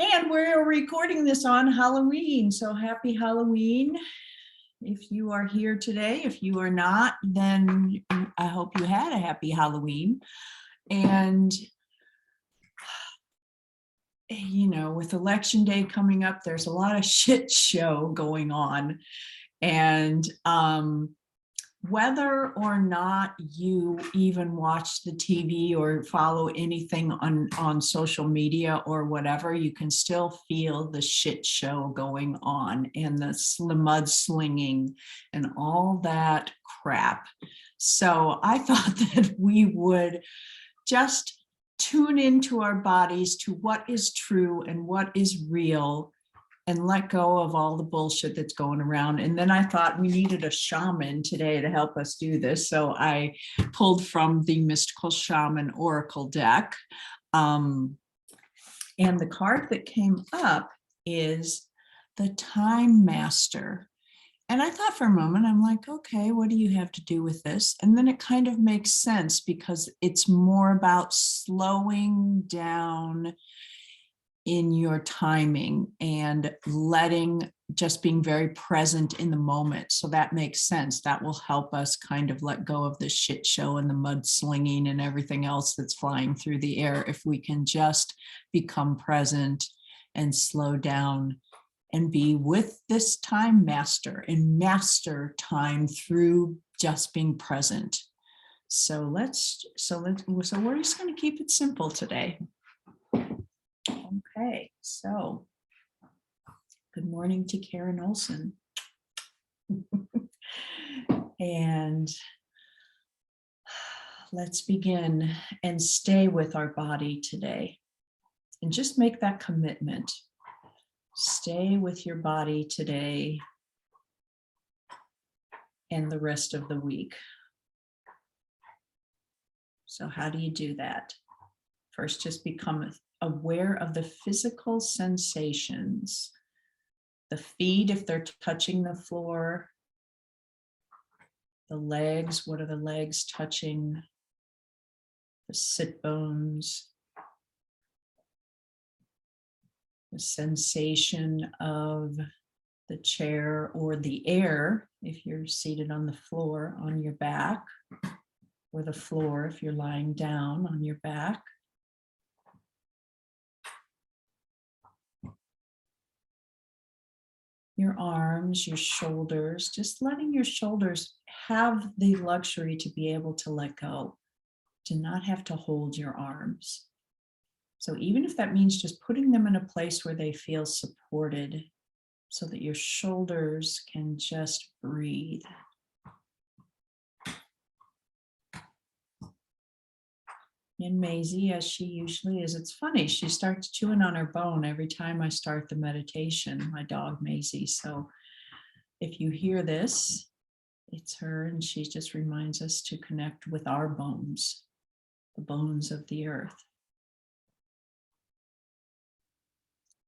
And we're recording this on Halloween, so happy Halloween. If you are here today, if you are not, then I hope you had a happy Halloween. And, you know, with election day coming up, there's a lot of shit show going on. And whether or not you even watch the TV or follow anything on social media or whatever, you can still feel the shit show going on and the mudslinging and all that crap. So I thought that we would just tune into our bodies to what is true and what is real and let go of all the bullshit that's going around. And then I thought we needed a shaman today to help us do this. So I pulled from the Mystical Shaman Oracle deck. And the card that came up is the Time Master. And I thought for a moment, I'm like, okay, what do you have to do with this? And then it kind of makes sense because it's more about slowing down in your timing and just being very present in the moment. So that makes sense. That will help us kind of let go of the shit show and the mudslinging and everything else that's flying through the air. If we can just become present and slow down and be with this time master and master time through just being present. So we're just going to keep it simple today. Okay, so good morning to Karen Olson. And let's begin and stay with our body today and just make that commitment. Stay with your body today and the rest of the week. So how do you do that? First, just become aware of the physical sensations. The feet, if they're touching the floor. The legs, what are the legs touching? The sit bones. The sensation of the chair or the air, if you're seated on the floor on your back, or the floor if you're lying down on your back. Your arms, your shoulders, just letting your shoulders have the luxury to be able to let go, to not have to hold your arms. So even if that means just putting them in a place where they feel supported so that your shoulders can just breathe. And Maisie, as she usually is, it's funny, she starts chewing on her bone every time I start the meditation, my dog Maisie. So if you hear this, it's her, and she just reminds us to connect with our bones, the bones of the earth.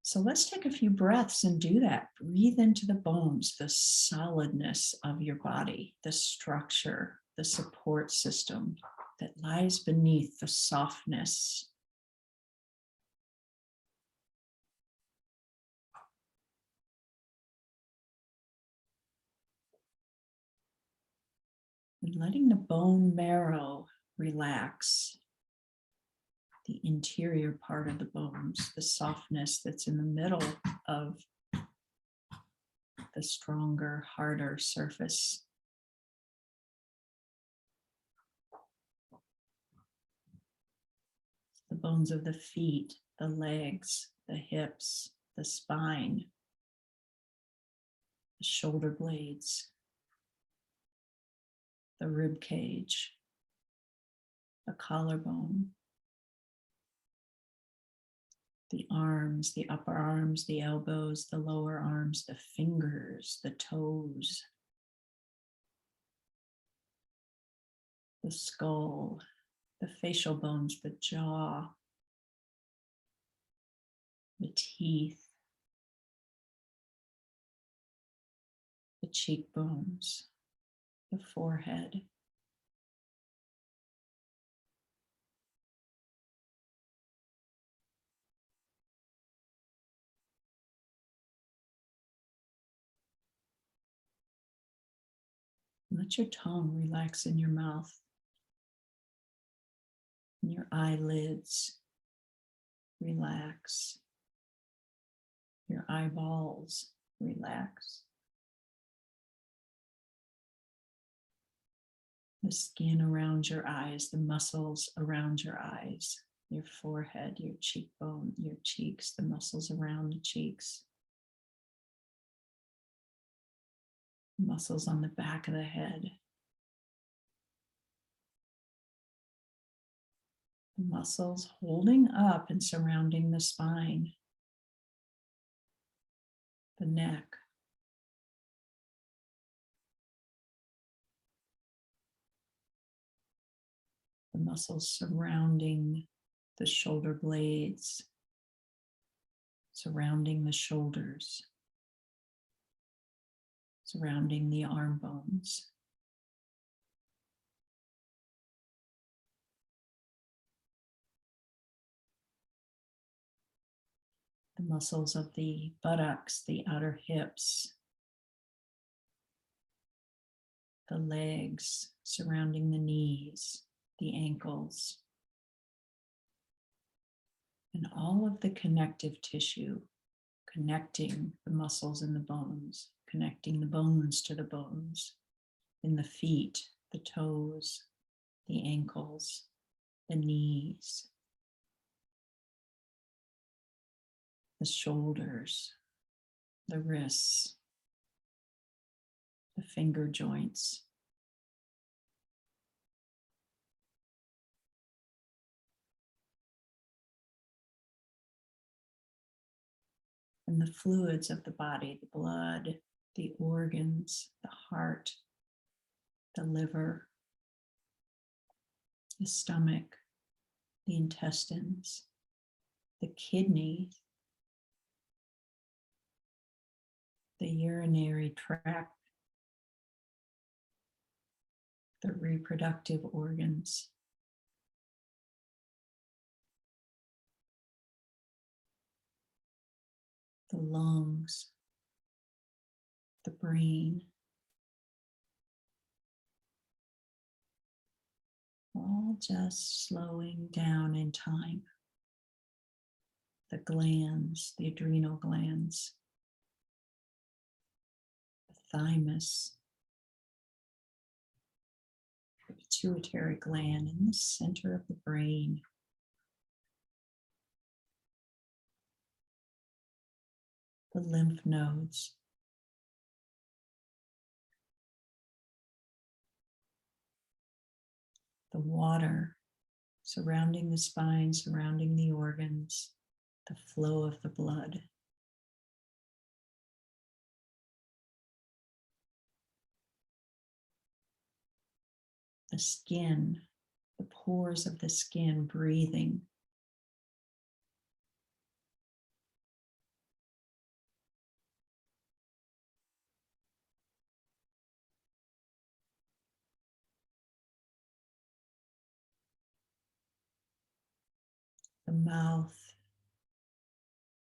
So let's take a few breaths and do that. Breathe into the bones, the solidness of your body, the structure, the support system that lies beneath the softness. And letting the bone marrow relax. The interior part of the bones, the softness that's in the middle of the stronger, harder surface. The bones of the feet, the legs, the hips, the spine, the shoulder blades, the rib cage, the collarbone, the arms, the upper arms, the elbows, the lower arms, the fingers, the toes, the skull, the facial bones, the jaw, the teeth, the cheekbones, the forehead, Let your tongue relax in your mouth, and your eyelids relax, your eyeballs relax. The skin around your eyes, the muscles around your eyes, your forehead, your cheekbone, your cheeks, the muscles around the cheeks, muscles on the back of the head, the muscles holding up and surrounding the spine, the neck, the muscles surrounding the shoulder blades, surrounding the shoulders, surrounding the arm bones. The muscles of the buttocks, the outer hips, the legs surrounding the knees, the ankles, and all of the connective tissue connecting the muscles and the bones, connecting the bones to the bones, in the feet, the toes, the ankles, the knees, the shoulders, the wrists, the finger joints. And the fluids of the body, the blood, the organs, the heart, the liver, the stomach, the intestines, the kidney, the urinary tract, the reproductive organs, the lungs, the brain, all just slowing down in time. The glands, the adrenal glands, the thymus, the pituitary gland in the center of the brain, the lymph nodes, the water surrounding the spine, surrounding the organs, the flow of the blood. The skin, the pores of the skin breathing. The mouth,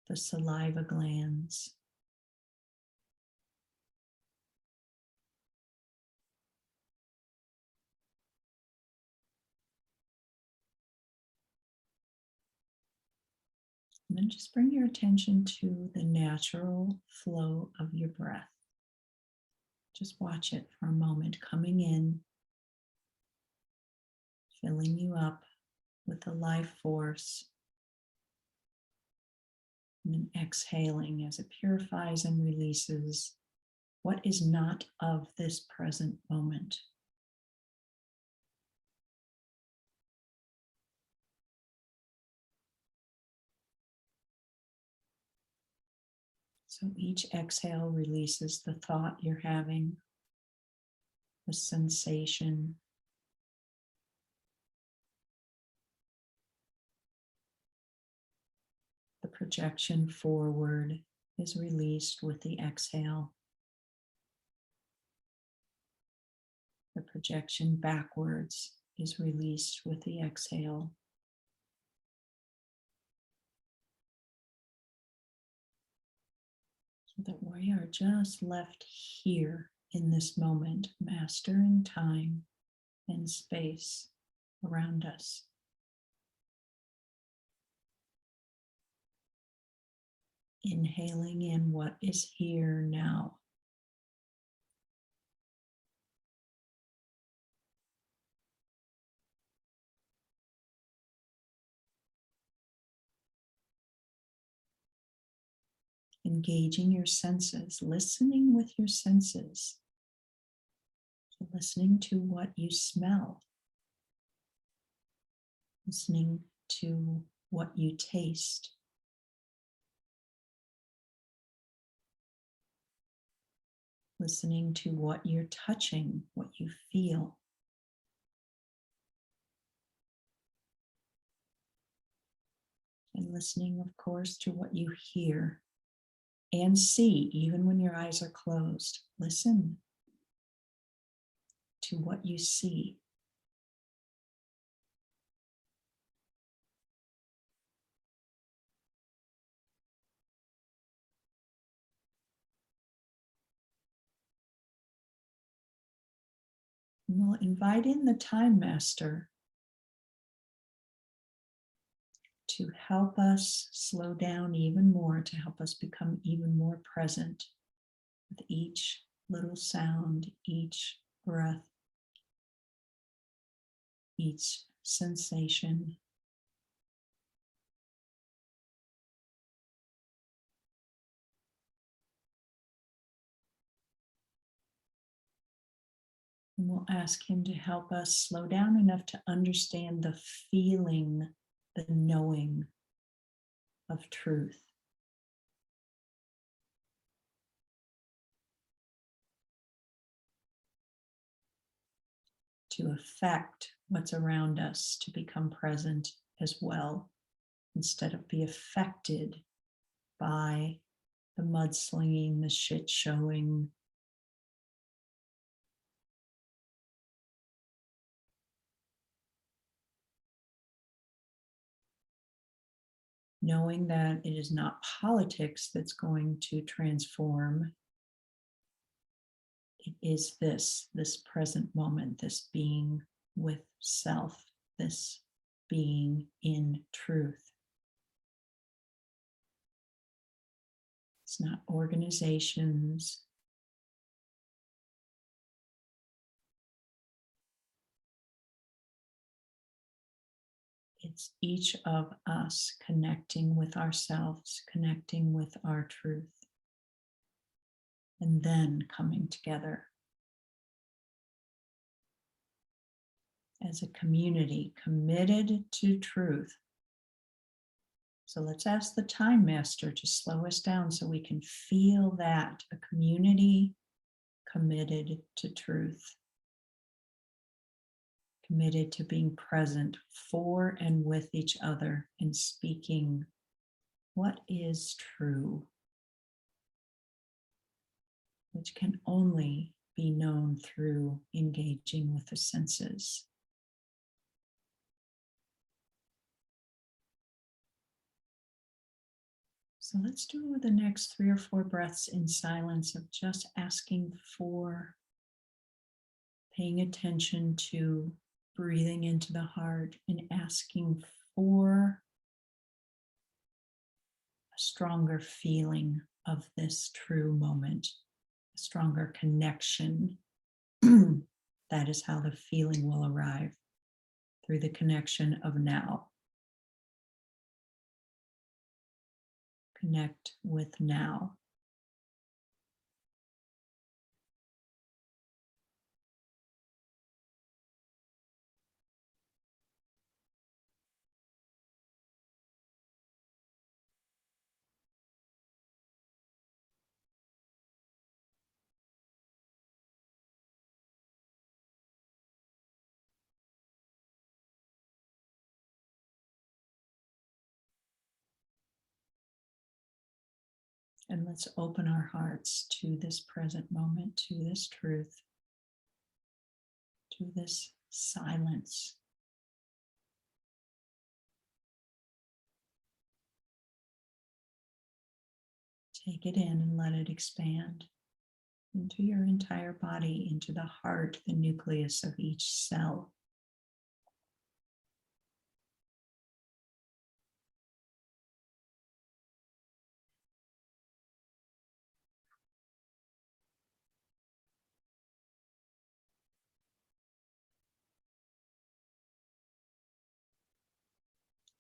the saliva glands, and then just bring your attention to the natural flow of your breath. Just watch it for a moment, coming in, filling you up with the life force, and then exhaling as it purifies and releases what is not of this present moment. So each exhale releases the thought you're having, the sensation, the projection forward is released with the exhale. The projection backwards is released with the exhale. So that we are just left here in this moment, mastering time and space around us. Inhaling in what is here now. Engaging your senses, listening with your senses. So listening to what you smell, listening to what you taste, listening to what you're touching, what you feel. And listening, of course, to what you hear and see, even when your eyes are closed. Listen to what you see. And we'll invite in the Time Master to help us slow down even more, to help us become even more present with each little sound, each breath, each sensation. And we'll ask him to help us slow down enough to understand the feeling, the knowing of truth. To affect what's around us, to become present as well, instead of be affected by the mudslinging, the shit showing. Knowing that it is not politics that's going to transform. It is this present moment, this being with self, this being in truth. It's not organizations. It's each of us connecting with ourselves, connecting with our truth, and then coming together as a community committed to truth. So let's ask the Time Master to slow us down so we can feel that, a community committed to truth, committed to being present for and with each other and speaking what is true, which can only be known through engaging with the senses. So let's do the next 3 or 4 breaths in silence of just asking for, paying attention to breathing into the heart and asking for a stronger feeling of this true moment, a stronger connection. That is how the feeling will arrive, through the connection of now. Connect with now. And let's open our hearts to this present moment, to this truth, to this silence. Take it in and let it expand. into your entire body, into the heart, the nucleus of each cell.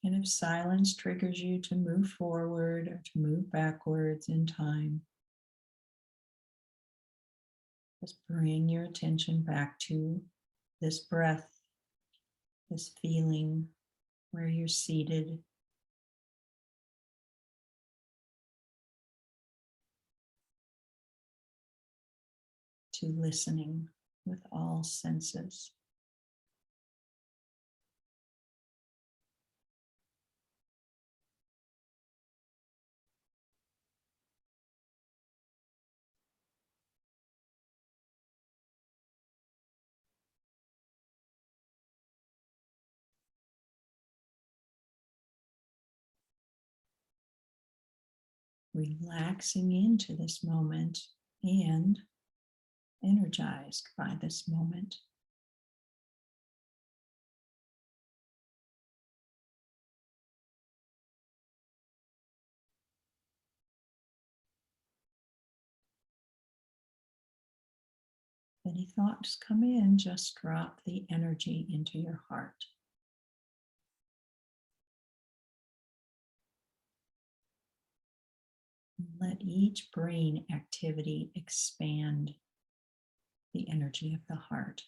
And if silence triggers you to move forward or to move backwards in time, just bring your attention back to this breath, this feeling where you're seated. To listening with all senses. Relaxing into this moment and energized by this moment. If any thoughts come in, just drop the energy into your heart. Let each brain activity expand the energy of the heart.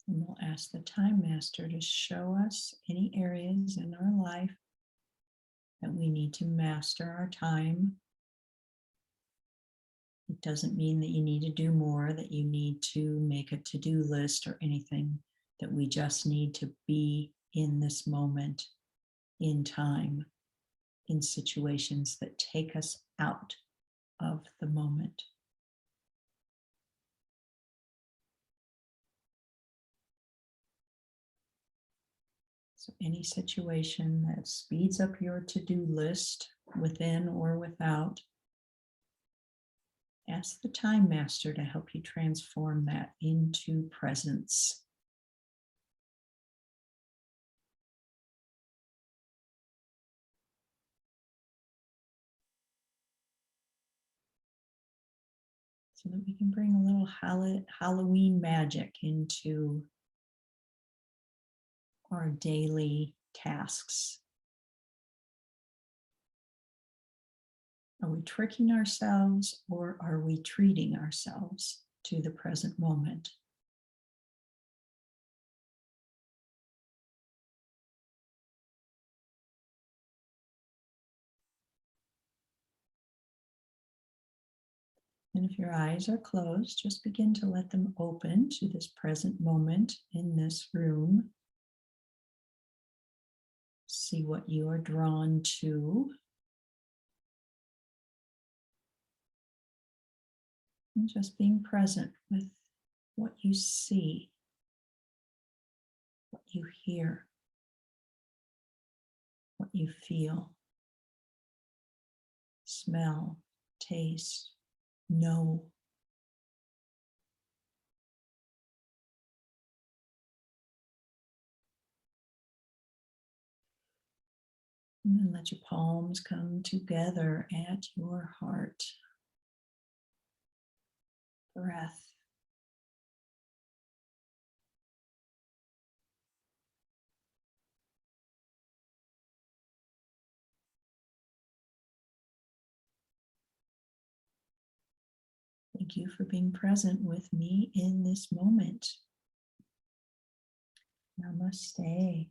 And we'll ask the Time Master to show us any areas in our life that we need to master our time. It doesn't mean that you need to do more, that you need to make a to-do list or anything, that we just need to be in this moment, in time, in situations that take us out of the moment. So any situation that speeds up your to-do list, within or without, ask the Time Master to help you transform that into presence. So that we can bring a little Halloween magic into our daily tasks. Are we tricking ourselves, or are we treating ourselves to the present moment? And if your eyes are closed, just begin to let them open to this present moment in this room. See what you are drawn to. And just being present with what you see, what you hear, what you feel, smell, taste, know. And then let your palms come together at your heart. Breath. Thank you for being present with me in this moment. Namaste.